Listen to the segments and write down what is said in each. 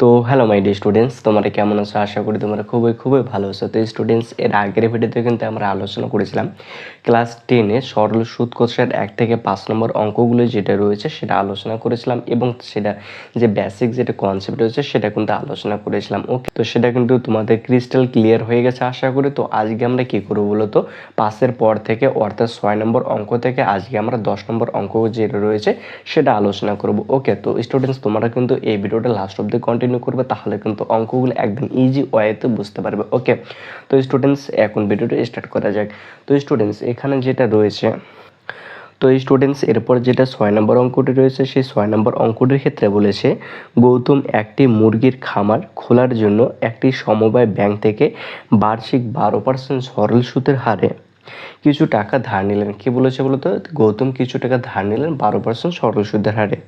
তো hello my dear students, তোমরা কেমন আছো? আশা করি তোমরা খুবই খুবই ভালো আছো। তো স্টুডেন্টস, এর আগের ভিডিওতে কিন্তু আমরা আলোচনা করেছিলাম ক্লাস 10-এ সরল সুদ কোষের 1 থেকে 5 নম্বর অঙ্কগুলো যেটা রয়েছে সেটা আলোচনা করেছিলাম, এবং সেটা যে বেসিক যেটা কনসেপ্ট রয়েছে সেটা কিন্তু আলোচনা করেছিলাম। ওকে, তো সেটা কিন্তু তোমাদের ক্রিস্টাল ক্লিয়ার হয়ে গেছে আশা করি। তো আজকে আমরা কি করবো বলো তো, 5-এর পর থেকে অর্থাৎ 6 নম্বর অঙ্ক থেকে আজকে আমরা 10 নম্বর অঙ্ক যেটা রয়েছে সেটা আলোচনা করব। ওকে, তো স্টুডেন্টস তোমরা কিন্তু এই ভিডিওটা লাস্ট অবধি কন্টিনিউ করবে, তাহলে কিন্তু অঙ্কগুলো একদম ইজি ওয়েতে বুঝতে পারবে। ওকে, তো স্টুডেন্টস এখন ভিডিওটা স্টার্ট করা যাক। তো স্টুডেন্টস এখানে যেটা রয়েছে, তো স্টুডেন্টস এরপর যেটা 6 নম্বর অঙ্কটি রয়েছে সেই 6 নম্বর অঙ্কটির ক্ষেত্রে বলেছে গৌতম একটি মুরগির খামার খোলার জন্য একটি সমবায় ব্যাংক থেকে বার্ষিক 12% সরল সুদের হারে কিছু টাকা ধার নিলেন। কি বলেছে বলতো, গৌতম কিছু টাকা ধার নিলেন 12% সরল সুদের হারে।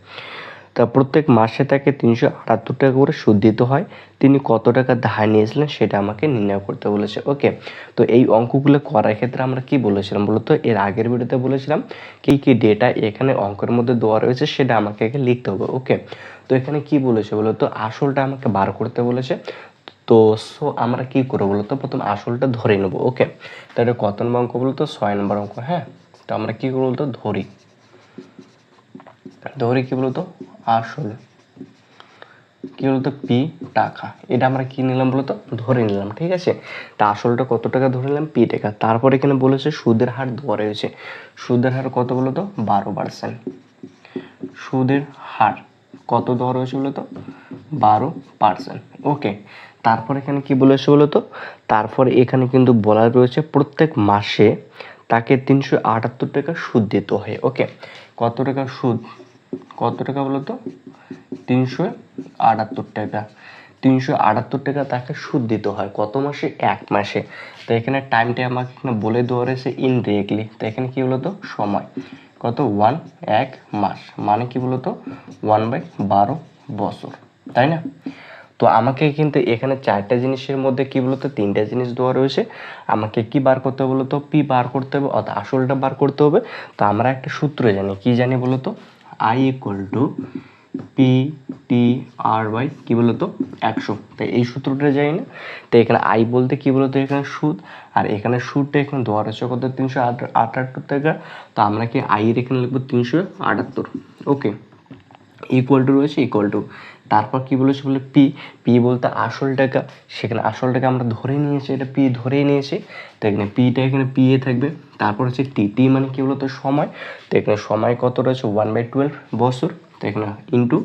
তা প্রত্যেক মাসে তাকে 378 টাকা করে সুদ দিতে হয়। তিনি কত টাকা ধার নিয়েছিলেন সেটা আমাকে নির্ণয় করতে বলেছে। ওকে, তো এই অঙ্কগুলো করার ক্ষেত্রে আমরা কি বলেছিলাম বলতো, এর আগের ভিডিওতে বলেছিলাম কি কি ডেটা এখানে অঙ্কের মধ্যে দেওয়া রয়েছে সেটা আমাকে লিখতে হবে। ওকে, তো এখানে কি বলেছে বলতো, আসলটা আমাকে বার করতে বলেছে। তো আমরা কি করবো বলতো, প্রথম আসলটা ধরে নেবো। ওকে, তাহলে কত নম্বর অঙ্ক বলতো, 6 নম্বর অঙ্ক। হ্যাঁ, তো আমরা কি করবো বলতো, ধরি কি বলতো, আসল কি বলতো, পি টাকা। এটা আমরা কি নিলাম বলতো, ধরে নিলাম। ঠিক আছে, তা আসলটা কত টাকা ধরে নিলাম, পি টাকা। তারপর এখানে বলেছে সুদের হার দেওয়া রয়েছে। সুদের হার কত বলতো, 12%। সুদের হার কত দেওয়া রয়েছে বলতো, 12%। ওকে, তারপর এখানে কি বলেছে বলতো, তারপর এখানে কিন্তু বলা রয়েছে প্রত্যেক মাসে তাকে 378 টাকা সুদ দিতে হয়। ওকে, কত টাকা সুদ, কত টাকা বলতো, 378 টাকা। 378 টাকা তাকে সুদ দিতে হয় কত মাসে, 1 মাসে। তো এখানে টাইমটা আমাকে এখানে বলে দেওয়া রয়েছে ইনডিরেক্টলি। তো এখানে কি বলতো, সময় কত, 1 মাস, মানে কি বলতো 1/12 বছর, তাই না? তো আমাকে কিন্তু এখানে 4টা জিনিসের মধ্যে কি বলতো, 3টা জিনিস দেওয়া রয়েছে। আমাকে কি বার করতে হবে বলতো, পি বার করতে হবে, অর্থাৎ আসলটা বার করতে হবে। তো আমরা একটা সূত্র জানি, কি জানি বলতো, I = P T R by কি বলতো 100। তাই এই সূত্রটা জানি না। তো এখানে আই বলতে কি বলতো, এখানে সুদ, আর এখানে সুদটা এখানে দেওয়া রয়েছে কত, 378 টাকা। তো আমরা কি আই এর এখানে লিখবো 378। ওকে, ইকুয়াল টু রয়েছে, ইকুয়াল টু, তারপর কি বলেছে বলে পি, পি বলতে আসল টাকা। সেখানে আসল টাকা আমরা ধরে নিয়েছি, এটা পি ধরেই নিয়েছি। তো এখানে পিটা এখানে পি এ থাকবে। তারপর হচ্ছে টি, টি মানে কি বলতো, সময়। তো এখানে সময় কত রয়েছে, 1/12 বছর। তো এখানে ইন্টু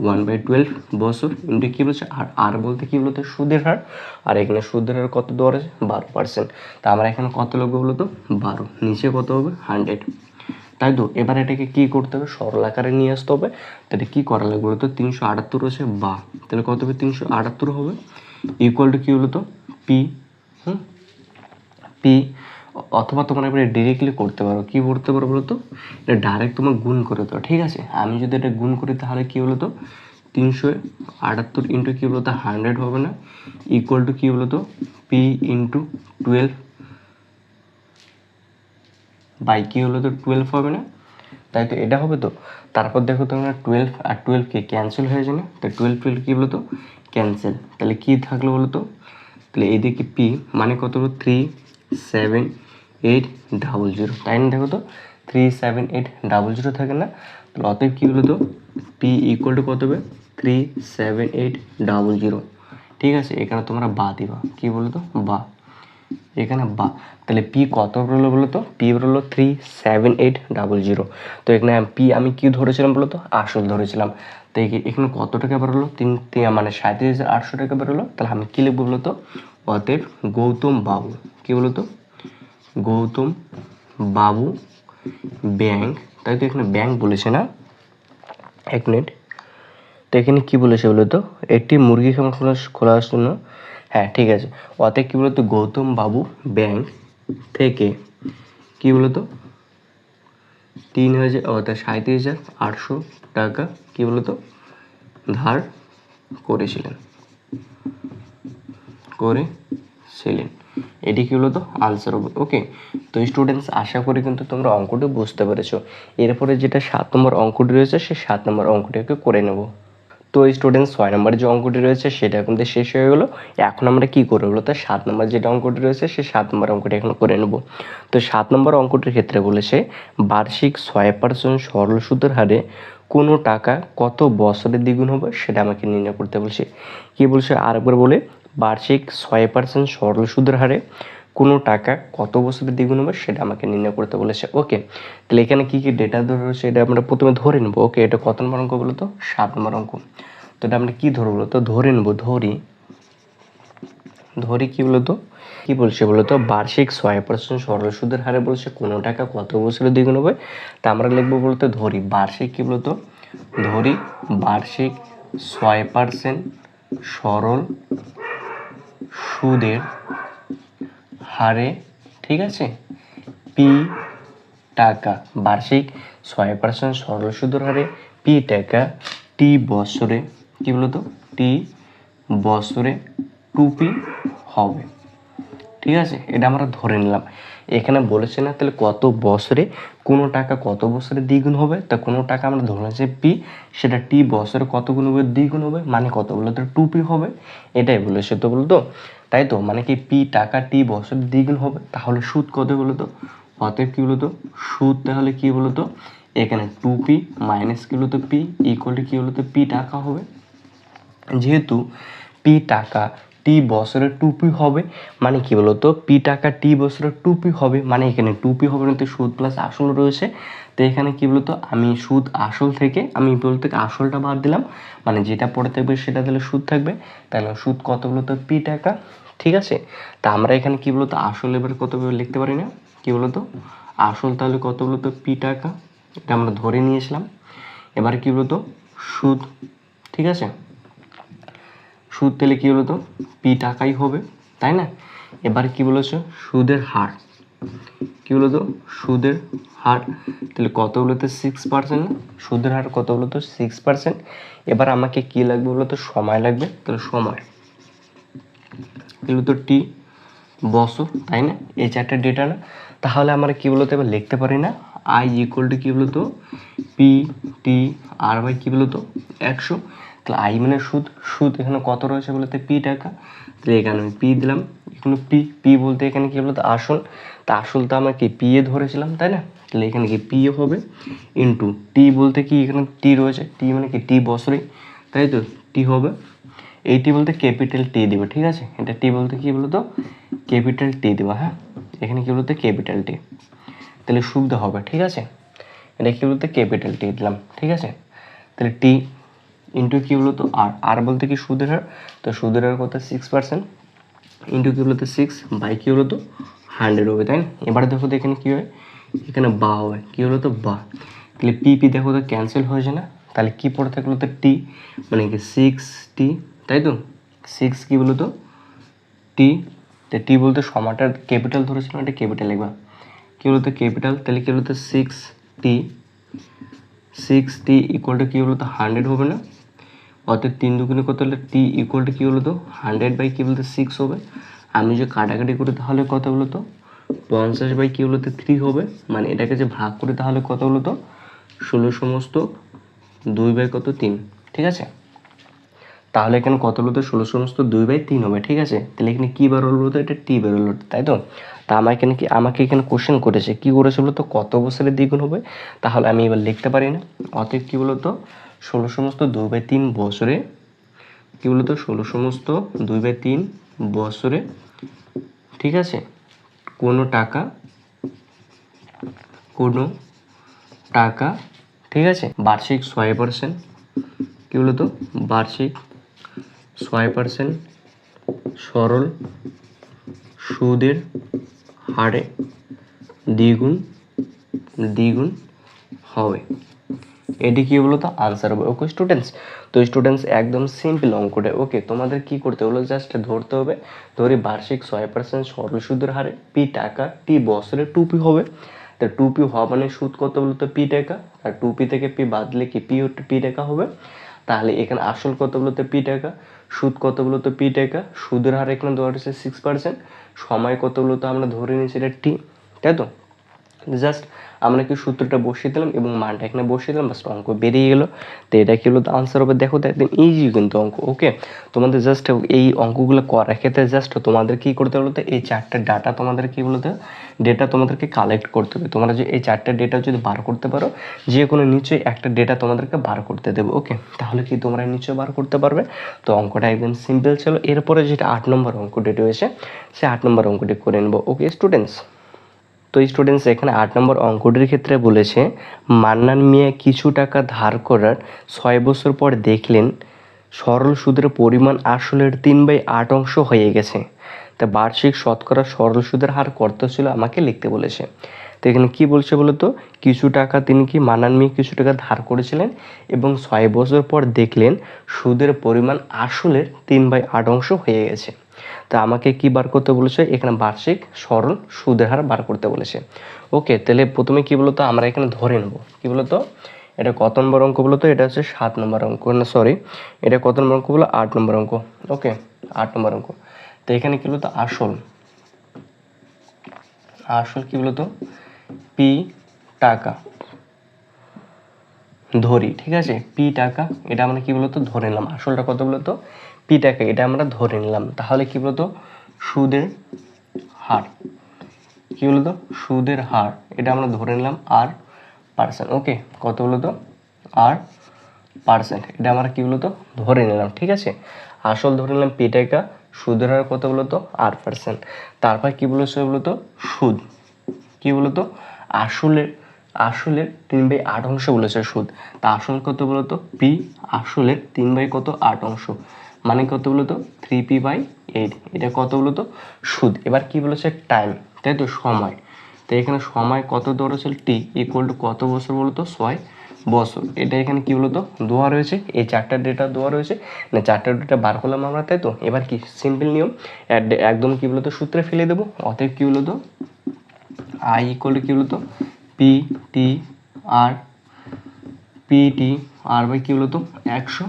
1/12 বছর ইন্টু কি বলছে, আর আর বলতে কি বলতো, সুদের হার। আর এখানে সুদের হার কত দেওয়া রয়েছে, 12%। তা আমরা এখানে কত লিখবো বলতো, 12, নিচে কত হবে, 100। তাই তো, এবার এটাকে কি করতে হবে, সরল আকারে নিয়ে আসতে হবে। তাহলে কি করা লাগবে বলতো, 378 হচ্ছে বা, তাহলে কত হবে, 378 হবে, ইকুয়াল টু কি হলো তো, পি। পি, অথবা তোমরা এবারে ডিরেক্টলি করতে পারো, কি করতে পারো বলতো, এটা ডাইরেক্ট তোমার গুণ করে দাও। ঠিক আছে, আমি যদি এটা গুণ করি তাহলে কি হলো তো, 378 ইন্টু কি বলতো 100 হবে না, ইকুয়াল টু কি বলতো, পি ইন্টু 12 বাই কি হলো তো 12 হবে না, তাই তো এটা হবে তো। তারপর দেখো তোমরা 12 আর 12 কে ক্যান্সেল হয়ে যায় না, তো 12 12 কি বলতো, ক্যান্সেল। তাহলে কি থাকলো বলতো, তাহলে এইদিকে পি মানে কত হলো, 37800, তাই না? দেখো তো 37800 থাকে না, তাহলে অতএব কি হলো তো, পি ইকুয়াল টু কত হবে, 37800। ঠিক আছে, এখানে তোমরা বা দিবা, কি বলো তো, বা, এখানে বা। তাহলে পি কত বেরোলো বলো তো, পি বেরোলো 37800। তো এখানে পি আমি কি ধরেছিলাম বলো তো, আসল ধরেছিলাম। তো এখানে কত টাকা বেরোলো, মানে 37,800 টাকা বেরোলো। তাহলে আমি কি লিখবো বলো তো, অতএব গৌতম বাবু, কি বলো তো, গৌতম বাবু ব্যাংক, তাই তো এখানে ব্যাংক বলেছে না, 1 মিনিট। তো এখানে কি বলেছে বলো তো, একটি মুরগি খামার খোলার জন্য, হ্যাঁ ঠিক আছে, অতএব কি বলতো, গৌতম বাবু ব্যাংক থেকে কি বলতো 3,000 অর্থাৎ 37,800 টাকা কি বলতো ধার করেছিলেন। এটি কি বলতো আনসার হবে। ওকে, তো স্টুডেন্টস আশা করি কিন্তু তোমরা অঙ্কটি বুঝতে পেরেছো। এরপরে যেটা 7 নম্বর অঙ্কটি রয়েছে সেই 7 নম্বর অঙ্কটিকে করে নেব। তো স্টুডেন্টস 6 নম্বরের যে অঙ্কটি রয়েছে সেটা কিন্তু শেষ হয়ে গেলো। এখন আমরা কি করবো বলতো 7 নম্বর যেটা অঙ্কটি রয়েছে সেই 7 নম্বর অঙ্কটি এখন করে নেব। তো 7 নম্বর অঙ্কটির ক্ষেত্রে বলেছে বার্ষিক 6% সরল সুদের হারে কোনো টাকা কত বছরে দ্বিগুণ হবে সেটা আমাকে নির্ণয় করতে বলছে। কি বলছে আরেকবার বলে, বার্ষিক 6% সরল সুদের হারে কোনো টাকা কত বছরে দ্বিগুণ হবে সেটা আমাকে নির্ণয় করতে বলেছে। ওকে, তাহলে এখানে কি কি ডেটা রয়েছে এটা আমরা প্রথমে ধরে নেবো। ওকে, এটা কত নম্বর অঙ্ক বলো তো? 7 নম্বর অঙ্ক। তো এটা আমরা কি ধরবো বলো তো? ধরে নেবো, ধরি কি বলতো, কি বলছে বলতো, বার্ষিক 6% সরল সুদের হারে বলছে কোনো টাকা কত বছরে দ্বিগুণ হবে। তা আমরা লিখবো বলতে ধরি বার্ষিক কি বলতো, ধরি বার্ষিক 6% সরল সুদের হারে, ঠিক আছে, পি টাকা, বার্ষিক 6% সরল সুদের হারে পি টাকা টি বছরে, কি বলতো, টি বছরে 2p হবে। ঠিক আছে, এটা আমরা ধরে নিলাম। এখানে বলেছে না তাহলে কত বছরে কোনো টাকা কত বছরে দ্বিগুণ হবে, তা কোনো টাকা আমরা ধরে নিচ্ছি পি, সেটা টি বছরে কত গুণ হবে, দ্বিগুণ হবে, মানে কত বলতো 2p হবে। এটাই বলেছে তো বলতো, তাই তো, মানে কি পি টাকা টি বছরে দ্বিগুণ হবে। তাহলে সুদ কত বলতো, অতএব কি বলতো সুদ তাহলে কি বলতো এখানে 2p মাইনাস কি বলতো পি ইকুয়াল টু কি বলতো পি টাকা হবে। যেহেতু পি টাকা টি বছরের 2p হবে, মানে কি বলতো পি টাকা টি বছরের 2p হবে, মানে এখানে 2p হবে না, তো সুদ প্লাস আসল রয়েছে। তো এখানে কি বলতো আমি সুদ আসল থেকে আমি বলতে আসলটা বাদ দিলাম, মানে যেটা পড়ে থাকবে সেটা তাহলে সুদ থাকবে। তাহলে সুদ কত বলতো পি টাকা। ঠিক আছে, তা আমরা এখানে কি বলতো আসল এবার কত লিখতে পারি না, কি বলতো আসল তাহলে কত বলতো পি টাকা, এটা আমরা ধরে নিয়েছিলাম। এবার কি বলতো সুদ, ঠিক আছে, সুদ তাহলে কি বলতো পি টাকাই হবে, তাই না। এবার কি বলেছো সুদের হার, কি বলতো সুদের হার, তাহলে কত বলতো 6%, সুদের হার কত বলতো 6%। এবার আমাকে কি লাগবে বলতো সময় লাগবে, তাহলে সময় কি বলতো টি বছর, তাই না, এই চারটা ডেটা না। তাহলে আমরা কি বলতো এবার লিখতে পারি না আই ইকুয়াল টু কি বলতো পি টি আর বাই কি বলতো 100। তাহলে আই মানে সুদ, সুদ এখানে কত রয়েছে বলতে পি টাকা, তাহলে এখানে আমি পি দিলাম, এখানে পি, পি বলতে এখানে কি বলতো আসল, তা আসল তো আমরা কি পি এ ধরেছিলাম, তাই না, তাহলে এখানে কি পি এ হবে ইন্টু টি বলতে কি এখানে টি রয়েছে, টি মানে কি টি বছরে, তাই তো টি হবে, এই টি বলতে ক্যাপিটাল টি দেবো, ঠিক আছে, এটা টি বলতে কি বলতো ক্যাপিটাল টি দেবো, হ্যাঁ, এখানে কি বলতো ক্যাপিটাল টি, তাহলে সুবিধা হবে, ঠিক আছে, এটা কি বলতে ক্যাপিটাল টি দিলাম, ঠিক আছে। তাহলে টি ইন্টু কি বলতো আর, আর বলতে কি সুদের হার, তো সুদের হার কত 6% ইন্টু কি বলতো 6 বাই কি বলতো 100 হবে, তাই না। এবারে দেখো তো এখানে কি হয়, এখানে বা হবে, কি হলো তো বা, তাহলে পি পি দেখো তো ক্যান্সেল হয়েছে না, তাহলে কি পড়ে থাকলো তো টি, মানে কি 6t, তাই তো 6 কি বলতো টি, তো টি বলতে সমানটা ক্যাপিটাল ধরেছিলাম, এটা ক্যাপিটাল লিখবা, কি বলতো ক্যাপিটাল, তাহলে কি বলতো 6t ইকুয়াল টু কি বলতো 100 হবে না, অর্থাৎ 3 দুগুণে কত হলে টি ইকুয়াল টু কি বলতো 100 বাই কি বলতো 6 হবে। আমি যে কাটাকাটি করি তাহলে কত বলতো 50 বাই কি বলতো 3 হবে, মানে এটাকে যে ভাগ করি তাহলে কত বলতো 16 সমস্ত 2 বাই কত 3, ঠিক আছে। তাহলে এখানে কত বলতো 16 সমস্ত 2 বাই 3 হবে, ঠিক আছে। তাহলে এখানে কি বার হলো বলতো, এটা টি বার হলো, তাই তো। তা আমার এখানে কি, আমাকে এখানে কোশ্চেন করেছে, কি করেছে বলতো কত বছরের দ্বিগুণ হবে, তাহলে আমি এবার লিখতে পারি না, অতএব কি বলতো 16 সমস্ত 2 বাই 3 বছরে, কি বলতো 16 সমস্ত 2 বাই 3 বছরে, ঠিক আছে, কোনো টাকা, কোনো টাকা, ঠিক আছে, বার্ষিক 6%, কি বলতো বার্ষিক 6% সরল সুদের হারে দ্বিগুণ দ্বিগুণ হবে, এটি কি বলতো আনসার হবে। ওকে স্টুডেন্টস, তো স্টুডেন্টস একদম সিম্পল অঙ্কটা। ওকে, তোমাদের কি করতে হলো জাস্ট ধরতে হবে, ধরি বার্ষিক 6% সরল সুদের হারে পি টাকা টি বছরে 2p হবে, তো 2p হওয়া মানে সুদ কত বলতো পি টাকা, আর 2p থেকে পি বাদ দিলে কি পি টাকা হবে। তাহলে এখানে আসল কত বলতো পি টাকা, সুদ কত বলতো পি টাকা, সুদের হার এখানে ধরা হচ্ছে 6%, সময় কত বলতো আমরা ধরে নিয়েছি এটা টি, তাই তো। জাস্ট আমরা কি সূত্রটা বসিয়ে দিলাম এবং মানটা এখানে বসিয়ে দিলাম, বাস অঙ্ক বেরিয়ে গেল। তো এটা কি হলো আনসার হবে, দেখো তো একদম ইজি কিন্তু অঙ্ক। ওকে, তোমাদের জাস্ট এই অঙ্কগুলো করার ক্ষেত্রে জাস্ট তোমাদের কি করতে বলতো, এই চারটে ডাটা তোমাদের কি বলতো, ডেটা তোমাদেরকে কালেক্ট করতে হবে। তোমরা যে এই চারটে ডেটা যদি বার করতে পারো, যে কোনো নিশ্চয়ই একটা ডেটা তোমাদেরকে বার করতে দেবে। ওকে, তাহলে কি তোমরা নিশ্চয়ই বার করতে পারবে। তো অঙ্কটা একদম সিম্পল ছিল। এরপরে যেটা 8 নম্বর অঙ্কটি রয়েছে, সে 8 নম্বর অঙ্কটি করে নেবো। ওকে স্টুডেন্টস, তো স্টুডেন্টস এখানে 8 নম্বর অঙ্কটির ক্ষেত্রে বলেছে, মান্নান মিয়া কিছু টাকা ধার করার 6 বছর পর দেখলেন সরল সুদের পরিমাণ আসলের 3/8 অংশ হয়ে গেছে। তা বার্ষিক শতকরা সরল সুদের হার কত ছিল আমাকে লিখতে বলেছে। তো এখানে কি বলছে বলতো, কিছু টাকা তিনি কি মান্নান মিয়া কিছু টাকা ধার করেছিলেন এবং 6 বছর পর দেখলেন সুদের পরিমাণ আসলের 3/8 অংশ হয়ে গেছে। তা আমাকে কি বার করতে বলেছে, এখানে বার্ষিক সরল সুদের হার বার করতে বলেছে। ওকে, তাহলে প্রথমে কি বলতো, আমরা এখানে ধরে নেব কি বলতো, এটা কত নম্বর অঙ্ক বলতো, এটা হচ্ছে 7 নম্বর অঙ্ক, না সরি, এটা কত নম্বর অঙ্ক বলো, 8 নম্বর অঙ্ক। ওকে, 8 নম্বর অঙ্ক। তো এখানে কি বলতো, আসল কি বলতো, পি টাকা ধরি, ঠিক আছে, পি টাকা, এটা আমরা কি বলতো ধরে নিলাম। আসলটা কত বলতো, পি টাকা, এটা আমরা ধরে নিলাম। তাহলে কি বলতো, সুদের হার, কি বলতো, সুদের হার, এটা আমরা ধরে নিলাম আর পার্সেন্ট। ওকে, কত বলতো, আর পার্সেন্ট, এটা আমরা কি বলতো ধরে নিলাম। ঠিক আছে, আসল ধরে নিলাম পি টাকা, সুদের হার কত বলতো আর পার্সেন্ট। তারপর কি বলেছে বলতো, সুদ, কি বলতো, আসলের 3/8 অংশ বলেছে সুদ। তা আসল কত বলতো, পি, আসলের 3/8 অংশ, মানে কত বলতো 3p/8, এটা কত বলতো সুদ। এবার কি বলেছে, টাইম, তাই তো, সময়। তো এখানে সময় কত দেওয়া ছিল, টি ইকুয়াল টু কত বছর বলতো, 6 বছর। এটা এখানে কি বলতো দেওয়া রয়েছে, এই চারটা ডেটা দেওয়া রয়েছে, না চারটা ডেটা বার করলাম আমরা, তাই তো। এবার কি সিম্পল নিয়ম, একদম কি বলতো সূত্রে ফেলে দেবো। অতএব কি বলতো, আই ইকুয়াল টু কি বলতো, P T R, P T R by কি বলতো 100।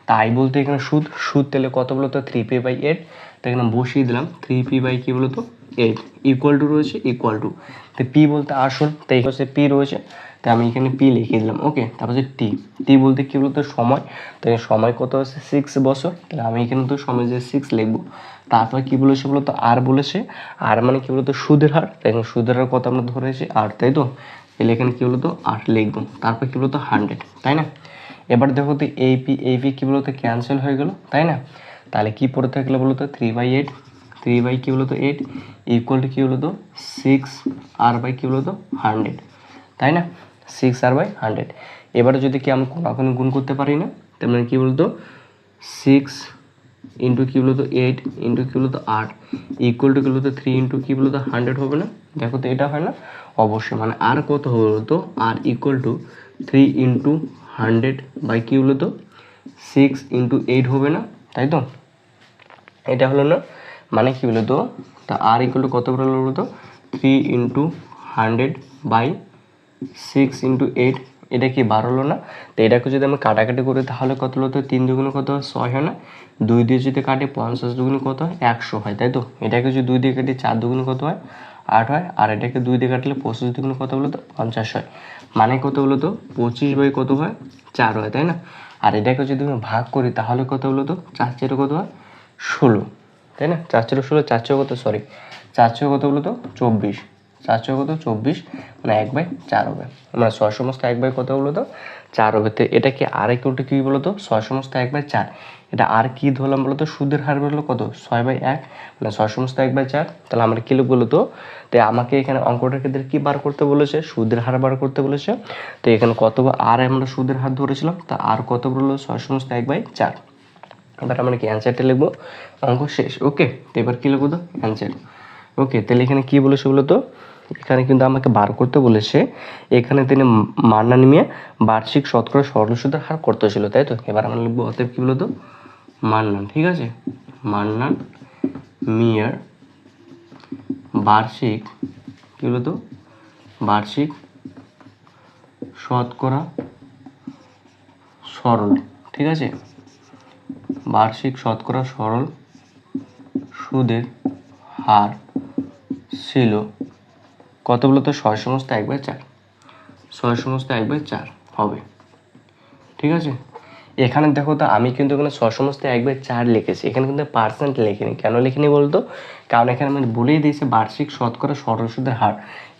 তাই বলতে এখানে সুদ তাহলে কত বলতো 3p/8, তো এখানে বসিয়ে দিলাম 3p/ কি বলতো 8 ইকুয়াল টু রয়েছে, ইকুয়াল টু, তো পি বলতে আসল, তাই হচ্ছে পি রয়েছে, তাই আমি এখানে পি লিখে দিলাম। ওকে, তারপর হচ্ছে টি বলতে কি বলতো সময়, তো সময় কত হচ্ছে 6 বছর, তাহলে আমি এখানে তো সময় যে 6 লিখবো। তারপর কি বলেছে বলতো, আর বলেছে, আর মানে কি বলতো সুদের হার, তাই সুদের হার কত আমরা ধরেছি 8, তাই তো, তাহলে এখানে কি বলতো 8 লিখবো। তারপর কি বলতো 100, তাই না। এবার দেখো তো এই পি কি বলতো ক্যান্সেল হয়ে গেল, তাই না। তাহলে কি পড়ে থাকলে বলতো 3/8, 3 কি বলতো 8 ইকুয়াল টু কি বলতো 6 আর বাই কি বলতো 100, তাই না, 6 আর বাই 100। এবারে যদি কি আমি কোনাকুনি গুণ করতে পারি না, তার মানে কি বলতো 6 ইন্টু কি বলতো 8 ইন্টু কি বলতো 8 ইকুয়াল টু কি বলতো 3 ইন্টু কি বলতো 100 হবে না। দেখো তো এটা হয় না, অবশ্যই, মানে আর কত হবে বলতো, আর ইকুয়াল টু 3 ইন্টু 100 বাই কি বলতো 6 ইন্টু 8 হবে না, তাই তো, এটা হলো না। মানে কি বলতো, তা আর ইকুয়াল টু কত বলতো বলতো 3 ইন্টু 100 বাই 6 ইন্টু 8, এটা কি 12 হলো না। তো এটাকে যদি আমরা কাটাকাটি করি তাহলে কত হলো, তো 3 দুগুণে কত হয় 6 হয় না, 2 দিয়ে যদি কাটে 50 দুগুণে কত হয় 100 হয়, তাই তো। এটাকে যদি 2 দিয়ে কাটি 4 দুগুণে কত হয় 8 হয়, আর এটাকে 2 দিয়ে কাটলে 25 দুগুণে কত বলো তো 50 হয়, মানে কত বলো তো 25 বাই কত হয় 4 হয়, তাই না। আর এটাকে যদি আমি ভাগ করি তাহলে কত বলো তো 4 4 কত হয় 16, তাই না, 4 4 16, 4 6 কত, সরি 4 6 কত বলো তো 24, 4 6 কত 24, মানে 1/4 হবে, মানে 6 সমস্ত 1/4 কত বলো তো 4 হবে। তো এটা কি আর ইকুয়াল কি বলো তো 6 সমস্ত 1/4, এটা আর কি ধরলাম বলো তো সুদের হার বললো কত 6/1, মানে 6 সমস্ত 1/4। তাহলে আমরা কি লিখবো বলো তো, তাই আমাকে এখানে অঙ্কটার ক্ষেত্রে কি বার করতে বলেছে, সুদের হার বার করতে বলেছে। তো এখানে কত আর আমরা সুদের হার ধরেছিলাম, তা আর কত বললো 6 সমস্ত 1/4। এবার আমরা কি অ্যান্সারটা লিখবো, অঙ্ক শেষ। ওকে, তো এবার কি লিখবো তো অ্যান্সার। ওকে, তাহলে এখানে কি বলেছে বলো তো, এখানে কিন্তু আমাকে বার করতে বলেছে, এখানে তিনি মান্নান মিয়া বার্ষিক শতকরা সরল সুদের হার কত ছিল, তাই তো। এবার আমরা লিখবো অতএব কি বলতো মান্নান, ঠিক আছে, মান্নান মিয়ার বার্ষিক কি বলতো বার্ষিক শতকরা সরল, ঠিক আছে, বার্ষিক শতকরা সরল সুদের হার ছিল কত বলতো 6/1/4, 6/1/4 হবে। ঠিক আছে, এখানে দেখো তো আমি কিন্তু এখানে 6/1/4 লিখেছি, এখানে কিন্তু পার্সেন্ট লিখিনি। কেন লিখিনি বলতো? কারণ এখানে আমি বলেই দিয়েছি বার্ষিক শতকরা সরল সুদের হার।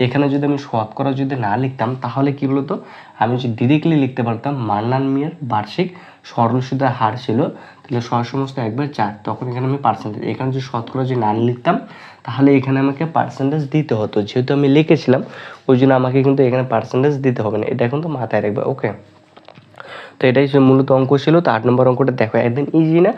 এখানে যদি আমি শতকরা যদি না লিখতাম তাহলে কি বলতো, আমি যদি ডিরেক্টলি লিখতে পারতাম মান্নান মিয়ার বার্ষিক সরল সুদের হার ছিল তাহলে 6/1/4, তখন এখানে আমি পার্সেন্টেজ, এখানে যদি শতকরা যদি না লিখতাম তাহলে এখানে আমাকে পার্সেন্টেজ দিতে হতো। যেহেতু আমি লিখেছিলাম ওই জন্য আমাকে কিন্তু এখানে পার্সেন্টেজ দিতে হবে না, এটা কিন্তু মাথায় রাখবে। ওকে, তো এটাই মূলত অঙ্ক ছিল। তো 8 নম্বর অঙ্কটা দেখো, একদম ইজি না,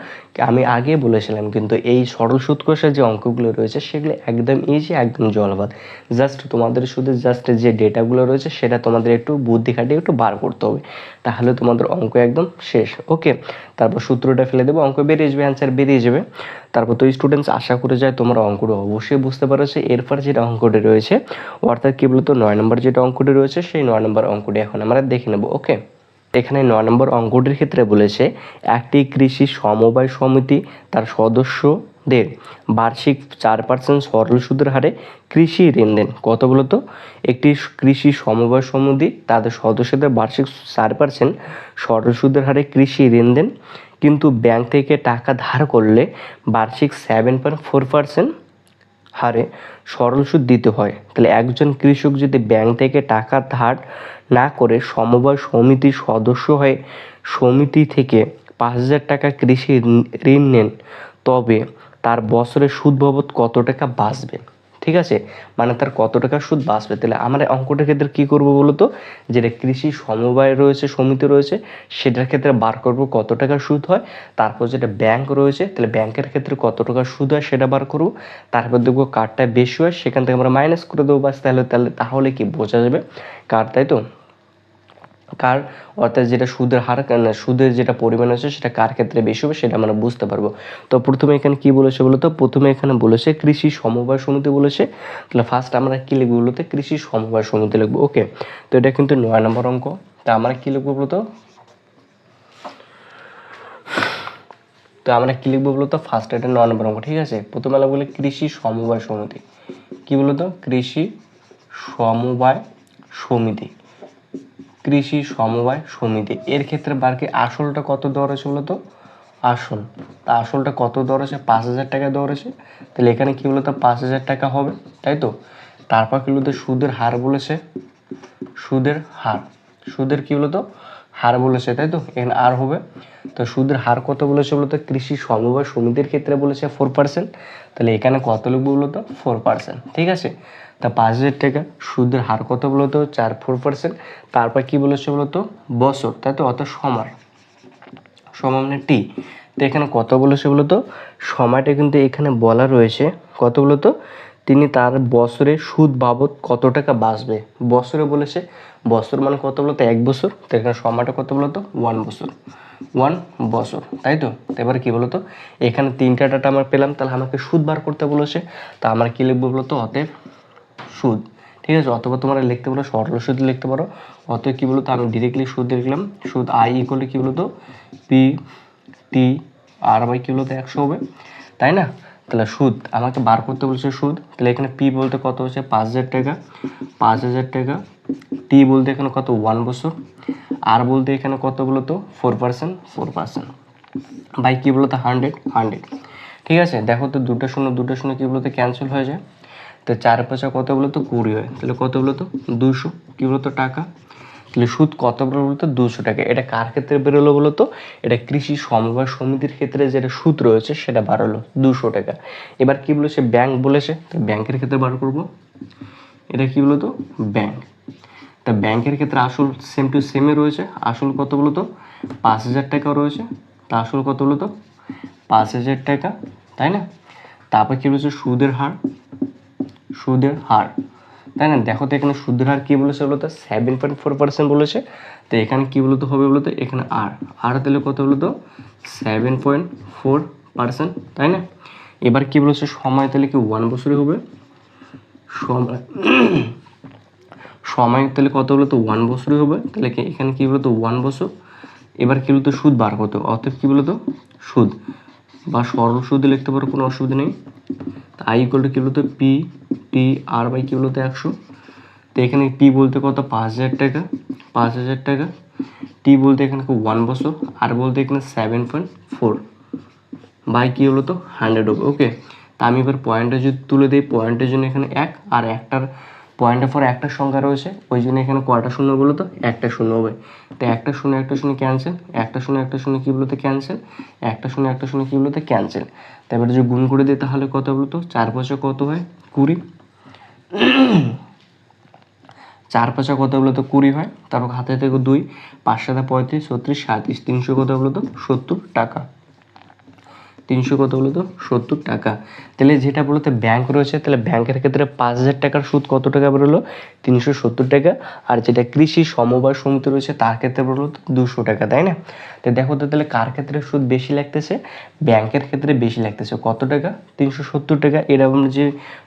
আমি আগে বলেছিলাম কিন্তু এই সরল সুদ কষার যে অঙ্কগুলো রয়েছে সেগুলো একদম ইজি, একদম জলবাদ। জাস্ট তোমাদের শুধু জাস্ট যে ডেটাগুলো রয়েছে সেটা তোমাদের একটু বুদ্ধি খাটিয়ে একটু বার করতে হবে, তাহলে তোমাদের অঙ্ক একদম শেষ। ওকে, তারপর সূত্রটা ফেলে দেবো, অঙ্ক বেরিয়ে যাবে, অ্যান্সার বেরিয়ে যাবে। তারপর তো স্টুডেন্টস আশা করে যায় তোমরা অঙ্কটা অবশ্যই বুঝতে পারছো। এরপর যেটা অঙ্কটি রয়েছে অর্থাৎ কি বলতো 9 নম্বর যেটা অঙ্কটি রয়েছে সেই 9 নম্বর অঙ্কটি এখন আমরা দেখে নেব। ওকে, এখানে 9 নম্বর অঙ্কটির ক্ষেত্রে বলেছে একটি কৃষি সমবায় সমিতি তার সদস্যদের বার্ষিক 4% সরল সুদের হারে কৃষি ঋণ দেন। কত বলতো? একটি কৃষি সমবায় সমিতি তাদের সদস্যদের বার্ষিক 4% সরল সুদের হারে কৃষি ঋণ দেন, কিন্তু ব্যাংক থেকে টাকা ধার করলে বার্ষিক 7.4% হারে সরল সুদ দিতে হয়। তাহলে একজন কৃষক যদি ব্যাংক থেকে টাকা ধার না করে সমবায় সমিতির সদস্য হয়ে সমিতি থেকে 5,000 টাকা কৃষি ঋণ নেন, তবে তার বছরে সুদ বাবদ কত টাকা বাঁচবে? ঠিক আছে, মানে তার কত টাকা সুদ বাঁচবে। তাহলে আমরা অঙ্কটার ক্ষেত্রে কী করবো বলতো, যেটা কৃষি সমবায় রয়েছে, সমিতি রয়েছে, সেটার ক্ষেত্রে বার করবো কত টাকা সুদ হয়। তারপর যেটা ব্যাংক রয়েছে তাহলে ব্যাংকের ক্ষেত্রে কত টাকা সুদ হয় সেটা বার করবো। তারপর দেখবো কারটা বেশি হয় সেখান থেকে আমরা মাইনাস করে দেবো, বাস। তাহলে কি বোঝা যাবে কার, তাই তো? কার অর্থাৎ যেটা সুদের হার, সুদের যেটা পরিমাণ আছে সেটা কার ক্ষেত্রে বেশি হবে সেটা আমরা বুঝতে পারবো। তো প্রথমে এখানে কি বলেছে বলতো, প্রথমে এখানে বলেছে কৃষি সমবায় সমিতি বলেছে। তাহলে ফার্স্ট আমরা কি লিখবো বলতো, কৃষি সমবায় সমিতি লিখবো। ওকে, তো এটা কিন্তু 9 নম্বর অঙ্ক। তা আমরা কি লিখবো বলতো, তো আমরা কি লিখবো বলতো, ফার্স্ট এটা 9 নম্বর অঙ্ক। ঠিক আছে, প্রথমে আমরা বলি কৃষি সমবায় সমিতি। কি বলতো, কৃষি সমবায় সমিতি, কৃষি সমবায় সমিতি। এর ক্ষেত্রে বাকি আসলটা কত দেওয়া রয়েছে বলতো, আসল, তা আসলটা কত দেওয়া রয়েছে, 5,000 টাকা দেওয়া রয়েছে। তাহলে এখানে কি বলতো 5,000 টাকা হবে, তাই তো? তারপর কি বলতো সুদের হার বলেছে, সুদের হার, সুদের কি বলতো হার বলেছে, তাই তো? এখানে আর হবে। তো সুদের হার কত বলেছে বলতো, কৃষি সমবায় সমিতির ক্ষেত্রে বলেছে 4%। তাহলে এখানে কত লিখবো বলতো, 4%। ঠিক আছে, তা 5,000 টাকা, সুদের হার কত বলতো 4%। তারপর কি বলেছে বলতো বছর, তাই তো? অর্থাৎ সময়, সময় মানে টি। তো এখানে কত বলেছে বলতো, সময়টা কিন্তু এখানে বলা রয়েছে কত বলতো, তিনি তার বছরে সুদ বাবদ কত টাকা বাঁচবে, বছরে বলেছে। বছর মানে কত বলতো 1 বছর। তো এখানে সময়টা কত বলতো 1 বছর, 1 বছর, তাই তো? এবার কি বলতো, এখানে 3টা ডাটা আমরা পেলাম, তাহলে আমাকে সুদ বার করতে বলেছে। তা আমরা কি লিখবো বলতো, অতএব সুদ। ঠিক আছে, অথবা তোমরা লিখতে পারো সরল সুদ লিখতে পারো। অতএব কি বলতো, আমি ডিরেক্টলি সুদ লিখলাম, সুদ আই ইকুয়াল কি বলতো পি টি আর বাই কি বলতো 100 হবে, তাই না? তাহলে সুদ আমাকে বার করতে বলছে সুদ। তাহলে এখানে পি বলতে কত হচ্ছে 5,000 টাকা, 5,000 টাকা। টি বলতে এখানে কত 1 বছর। আর বলতে এখানে কত বলতো 4%, 4% বাই কি বলতো 100, 100। ঠিক আছে, দেখো তো দুটো শূন্য কি বলতো ক্যান্সেল হয়ে যায়। তো 4 5 কত বলতো 20 হয়। তাহলে কত বলতো 200 কি বলতো টাকা। তাহলে সুদ কত বলতো 200 টাকা। এটা কার ক্ষেত্রে বেরোলো বলতো, এটা কৃষি সমবায় সমিতির ক্ষেত্রে যেটা সুদ রয়েছে সেটা বাড়ালো 200 টাকা। এবার কি বলেছে, ব্যাংক বলেছে, তো ব্যাংকের ক্ষেত্রে বার করব। এটা কি বলতো ব্যাংক। তা ব্যাংকের ক্ষেত্রে আসল সেম টু সেমে রয়েছে। আসল কত বলতো 5,000 টাকা রয়েছে। তা আসল কত বলতো 5,000 টাকা, তাই না? তারপর কি বলেছে সুদের হার, সুদের হার, তাই না? দেখো তো এখানে সুদের হার কি বলেছে বলতো 7.4% বলেছে। তো এখানে কি বলতো হবে বলতো, এখানে আর দিলে কত বলতো 7.4%, তাই না? এবার কি বলেছে সময়, তাহলে কি 1 বছরই হবে সময়, সময় তাহলে কত বলতো 1 বছরই হবে। তাহলে কি এখানে কি বলতো 1 বছর। এবার কি বলতো সুদ বার করতে, অতএব কি বলতো সুদ বা সরল সুদ লিখতে পারো, কোনো অসুবিধা নেই। আই ইকুয়াল টু কি বলতো পি টি আর বাই কি বলতো 100। তো এখানে পি বলতে কত 5,000 টাকা, 5,000 টাকা, টি বলতে এখানে 1 বছর, আর বলতে এখানে 7.4 বাই কী হলো তো 100 হবে। ওকে, তা আমি এবার পয়েন্টে যদি তুলে দিই, পয়েন্টের জন্য এখানে 1, আর একটার পয়েন্টের পর একটা সংখ্যা রয়েছে, ওই জন্য এখানে কয়টা শূন্য বলো তো, একটা শূন্য হবে। তো একটা শূন্য ক্যান্সেল, একটা শূন্য কী বলতে ক্যান্সেল, একটা শূন্য কী বলতে ক্যান্সেল। তারপরে যদি গুণ করে দিই তাহলে কত বলো তো, 4 5 কত হয় 20, 4 5 কত বলো তো 20 হয়। তারপর হাতে থেকে 2, 5 7 35 36 37, 300 কত বলো তো 70 টাকা, 300 কত বলো তো 70 টাকা। তাহলে যেটা বলতে ব্যাংক রয়েছে, তাহলে ব্যাংকের ক্ষেত্রে 5,000 টাকার সুদ কত টাকা বেরোলো 370 টাকা, আর যেটা কৃষি সমবায় সমিতি রয়েছে তার ক্ষেত্রে বেরোলো 200 টাকা, তাই না? তো দেখো তো তাহলে কার ক্ষেত্রে সুদ বেশি লাগতেছে, ব্যাংকের ক্ষেত্রে বেশি লাগতেছে। কত টাকা 370 টাকা। এরকম যে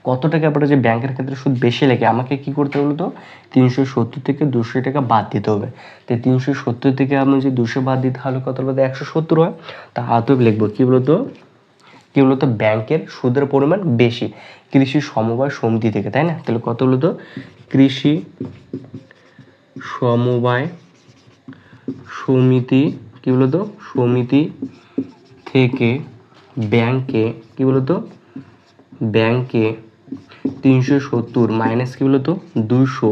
কত টাকা পরে যে ব্যাংকের ক্ষেত্রে সুদ বেশি লাগে, আমাকে কি করতে হলো তো 370 থেকে 200 টাকা বাদ দিতে হবে। তো 370 থেকে আমি যে 200 বাদ দিই তাহলে কত বলতো 170 হয়। তা অতএব লিখবো কি বলতো ব্যাংকের সুদের পরিমাণ বেশি কৃষি সমবায় সমিতি থেকে, তাই না? তাহলে কত বলতো কৃষি সমবায় সমিতি কি বলতো সমিতি থেকে ব্যাংকে কি বলতো ব্যাংকে 370 মাইনাস কি বলতো 200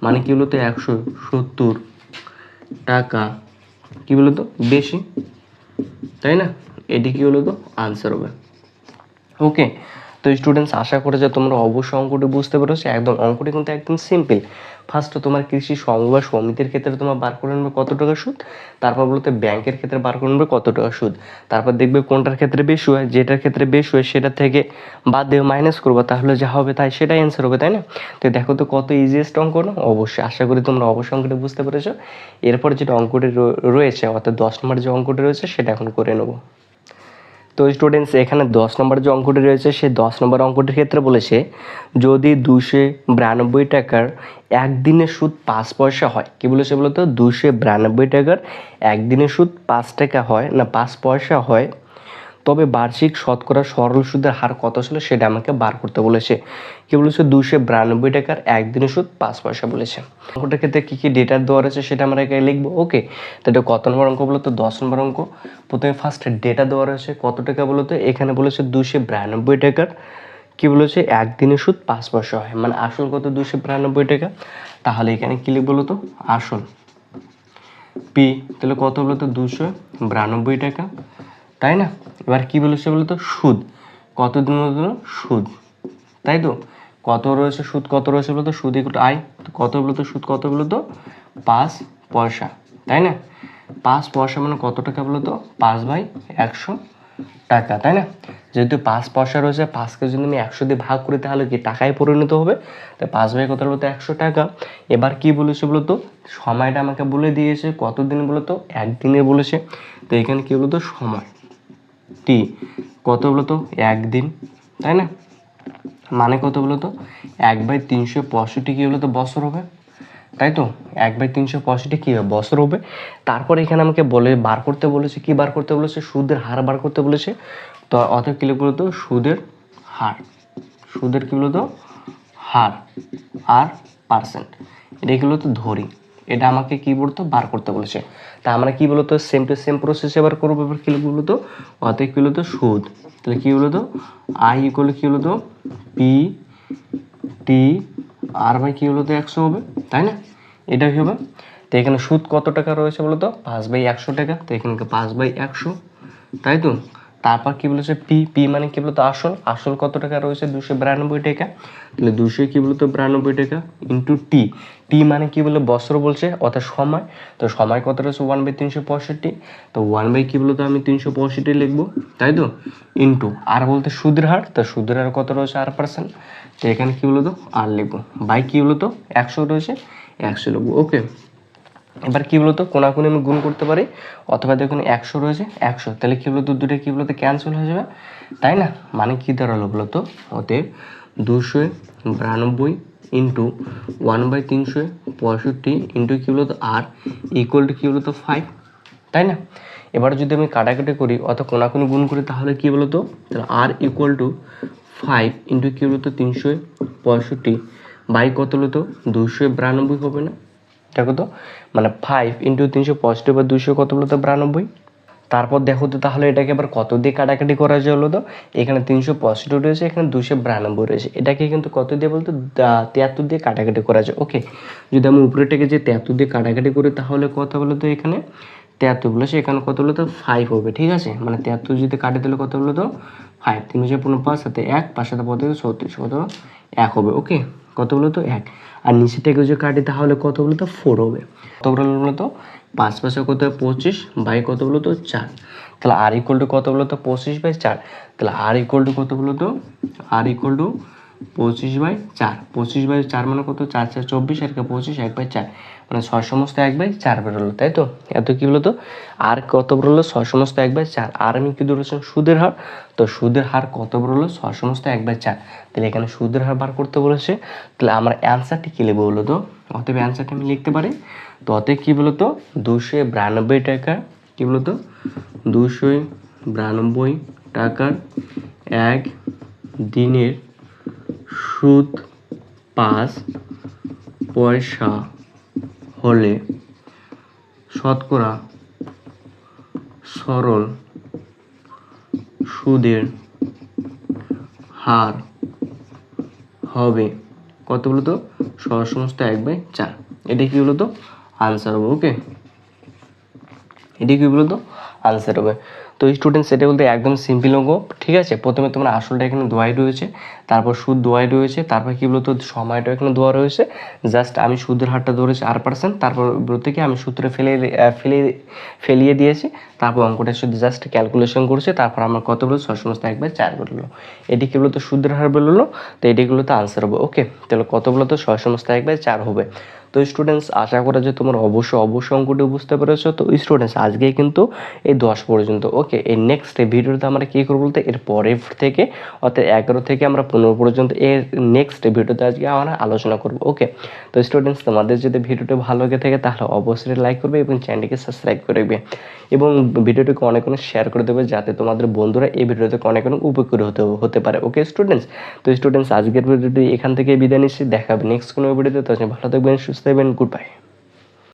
মানে কি বলতো 170 টাকা কি বলতো বেশি, তাই না? এটি কি হলো তো আনসার হবে। ওকে, তো স্টুডেন্টস আশা করে যে তোমরা অবশ্যই অঙ্কটি বুঝতে পেরেছো। একদম অঙ্কটি কিন্তু একদম সিম্পল। ফার্স্ট তোমার কৃষি সমবায় সমিতির ক্ষেত্রে তোমার বার করে নেবে কত টাকা সুদ, তারপর বলতে ব্যাংকের ক্ষেত্রে বার করে নেবে কত টাকা সুদ, তারপর দেখবে কোনটার ক্ষেত্রে বেশি হয়, যেটার ক্ষেত্রে বেশি হয় সেটা থেকে বাদ দিয়ে মাইনাস করবো, তাহলে যা হবে তাই সেটাই অ্যান্সার হবে, তাই না? তো দেখো তো কত ইজিয়েস্ট অঙ্ক না। অবশ্যই আশা করি তোমরা অবশ্যই অঙ্কটি বুঝতে পেরেছো। এরপর যেটা অঙ্কটি রয়েছে অর্থাৎ 10 নম্বর যে অঙ্কটি রয়েছে সেটা এখন করে নেবো। তো স্টুডেন্টস এখানে 10 নম্বর যে অঙ্কটি রয়েছে সেই 10 নম্বর অঙ্কটির ক্ষেত্রে বলেছে যদি 292 টাকার একদিনের সুদ 5 পয়সা হয়, কি বলেছে বলতো 292 টাকার একদিনের সুদ 5 টাকা হয় না 5 পয়সা হয়, তবে বার্ষিক শতকরা সরল সুদের হার কত ছিল সেটা আমাকে বার করতে বলেছে। কি বলেছে 292 টাকার একদিনের সুদ 5 পয়সা বলেছে। অঙ্কটার ক্ষেত্রে কী কী ডেটার দেওয়া রয়েছে সেটা আমরা এখানে লিখবো। ওকে, তো এটা কত নম্বর অঙ্ক বলতো 10 নম্বর অঙ্ক। প্রথমে ফার্স্ট ডেটা দেওয়া রয়েছে কত টাকা বলতো, এখানে বলেছে 292 টাকার কি বলেছে একদিনের সুদ 5 পয়সা হয়, মানে আসল কত 292 টাকা। তাহলে এখানে কি লিখবো বলতো আসল পি, তাহলে কত বলতো 292 টাকা, তাই না? এবার কি বলেছে বলতো সুদ কত দিনের জন্য সুদ, তাই তো কত রয়েছে সুদ কত রয়েছে বলতো সুদ ইকুয়াল টু আই, তো কত বলতো সুদ কত বলতো 5 পয়সা, তাই না? 5 পয়সা মানে কত টাকা বলতো 5/100 টাকা, তাই না? যেহেতু 5 পয়সা রয়েছে 5কে যদি আমি 100 দিয়ে ভাগ করি তাহলে কি টাকায় পরিণত হবে, তাই 5 কত বলতো 100 টাকা। এবার কি বলেছে বলতো সময়টা আমাকে বলে দিয়েছে কত দিন বলতো একদিনের বলেছে, তো এখানে কি বলতো সময় টি কত বলতো একদিন, তাই না? মানে কত বলতো 1/365 কি বলতো বছর হবে, তাই তো 1/365 কি হবে বছর হবে। তারপর এখানে আমাকে বলে বার করতে বলেছে, কি বার করতে বলেছে সুদের হার বার করতে বলেছে। তো অর্থাৎ কি লিখবো বলতো সুদের হার, সুদের কি বলতো হার আর পার্সেন্ট, এটা কি বলতো ধরি, এটা আমাকে কি বলতো বার করতে বলেছে। তা আমরা কি বলতো সেম টু সেম প্রসেস এবার করবো। এবার কি লিখবো বলতো অতএব কি বলতো সুদ, তাহলে কি বলতো আই ইকুয়াল কি বলতো পি টি আর বাই কি বলতো 100 হবে, তাই না? এটাই হবে। তো এখানে সুদ কত টাকা রয়েছে বলতো 5/100 টাকা, তো এখানে 5/100, তাই তো। তারপর কি বলেছে পি, পি মানে কি বলতো আসল, আসল কত টাকা রয়েছে 292 টাকা, তাহলে 200 কি বলতো 92 টাকা ইন্টু টি, টি মানে কি বলতো বছর বলছে অর্থাৎ সময়, তো সময় কত রয়েছে 1/365, তো 1 কি বলতো আমি 365 লিখবো, তাই তো ইন্টু আর বলতে সুদের হার, তো সুদের হার কত রয়েছে আর পার্সেন্ট, তো এখানে কি বলতো আর লিখবো বাই কি বলতো 100 রয়েছে 100 লিখবো। ওকে, এবার কি বলতো কোনাকুনি আমি গুণ করতে পারি, অথবা দেখুন 100 রয়েছে 100, তাহলে কি বলতো দুটো কি বলতো ক্যান্সেল হয়ে যাবে, তাই না? মানে কি দাঁড়ালো বলতো অতএব 292 ইন্টু 1/365 ইন্টু কি বলতো আর ইকুয়াল টু কি বলতো 5, তাই না? এবার যদি আমি কাটাকাটি করি অথবা কোনাকুনি গুণ করি তাহলে কি বলতো তাহলে আর ইকুয়াল টু 5 ইন্টু কি বলতো 365 বাই কত হলো তো 292 হবে না, দেখো তো, মানে 5 ইন্টু 365 বা 200 কত হলো তো 92। তারপর দেখো তো তাহলে এটাকে আবার কত দিয়ে কাটাকাটি করা যায় হলো তো, এখানে 365 রয়েছে, এখানে 292 রয়েছে, এটাকে কিন্তু কত দিয়ে বলতো 73 দিয়ে কাটাকাটি করা যায়। ওকে, যদি আমি উপরেটাকে যে 73 দিয়ে কাটাকাটি করি তাহলে কত বলো তো, এখানে 73 বলেছে, এখানে কত হলো তো 5 হবে, ঠিক আছে, মানে 73 যদি কাটে দিলে কত হলো তো 5, 3 5 সাথে 1, 5 সাথে 35, কত 1 হবে। ওকে, কত হলো তো 1, আর নিচেটাকে যদি কাটি তাহলে কত বলো তো 4 হবে। কত বলো তো 5 5 কত 25 বাই কত বলো তো 4, তাহলে আর ইকুয়াল টু কত বলো তো 25/4, তাহলে আর ইকুয়াল টু কত বলো তো, আর ইকুয়াল টু 25/4, 25/4 মানে কত, 4 4 24, আর 25 1/4, মানে 6 সমস্ত 1/4 বেরোলো, তাই তো। এত কি বলো তো, আর কত বেরোলো 6 সমস্ত 1/4, আর আমি কি ধরেছিলাম সুদের হার, তো সুদের হার কত বেরোলো 6 সমস্ত 1/4, তাহলে এখানে সুদের হার বার করতে বলেছে, তাহলে আমার অ্যান্সারটি কী লিখবো বলো তো, অতএব অ্যান্সারটি আমি লিখতে পারি, তো অতএব কী বলো তো 292 টাকা, কী বলো তো 292 টাকার এক দিনের সুদ 5 পয়সা হলে শতকরা সরল সুদের হার হবে কত বলো তো 6 সমস্ত 1/4, এটা কি বলো তো আনসার হবে। ওকে, এটি কি বলো তো আনসার হবে। তো স্টুডেন্টস এটা বলতে একদম সিম্পল অঙ্ক, ঠিক আছে। প্রথমে তোমার আসলটা এখানে দোয়াই রয়েছে, তারপর সুদ দোয়াই রয়েছে, তারপর কি বলতো সময়টা এখানে দোয়া রয়েছে, জাস্ট আমি সুদের হারটা ধরেছি R%, তারপর থেকে আমি সূত্রে ফেলিয়ে দিয়েছি, তারপর অঙ্কটা শুধু জাস্ট ক্যালকুলেশন করছে, তারপর আমার কত বললো 6 সমস্ত 1/4 বেরোলো, এটি কি বলতো সুদের হার বেরোলো, তো এটি গুলো তো আনসার হবে। ওকে, তাহলে কত বলতো 6 সমস্ত 1/4 হবে। তো স্টুডেন্টস আশা করা যে তোমার অবশ্যই অঙ্কটি বুঝতে পেরেছো। তো স্টুডেন্টস আজকে কিন্তু এই 10 পর্যন্ত। ওকে, এই নেক্সট ভিডিওতে আমরা কী করবো বলতে এর পরের থেকে, অর্থাৎ 11 থেকে আমরা 15 পর্যন্ত এর নেক্সট ভিডিওতে আজকে আমরা আলোচনা করবো। ওকে, তো স্টুডেন্টস তোমাদের যদি ভিডিওটি ভালো লেগে থাকে তাহলে অবশ্যই লাইক করবে এবং চ্যানেলটিকে সাবস্ক্রাইব করে দেবে এবং ভিডিওটিকে অনেক অনেক শেয়ার করে দেবে, যাতে তোমাদের বন্ধুরা এই ভিডিওতে অনেক অনেক উপকৃত হতে পারে। ওকে স্টুডেন্টস, তো স্টুডেন্টস আজকের ভিডিওটি এখান থেকে বিদায় নিচ্ছি, দেখা হবে নেক্সট কোনো ভিডিওতে। তো ভালো থাকবেন, সুস্থ থাকবেন, গুড বাই।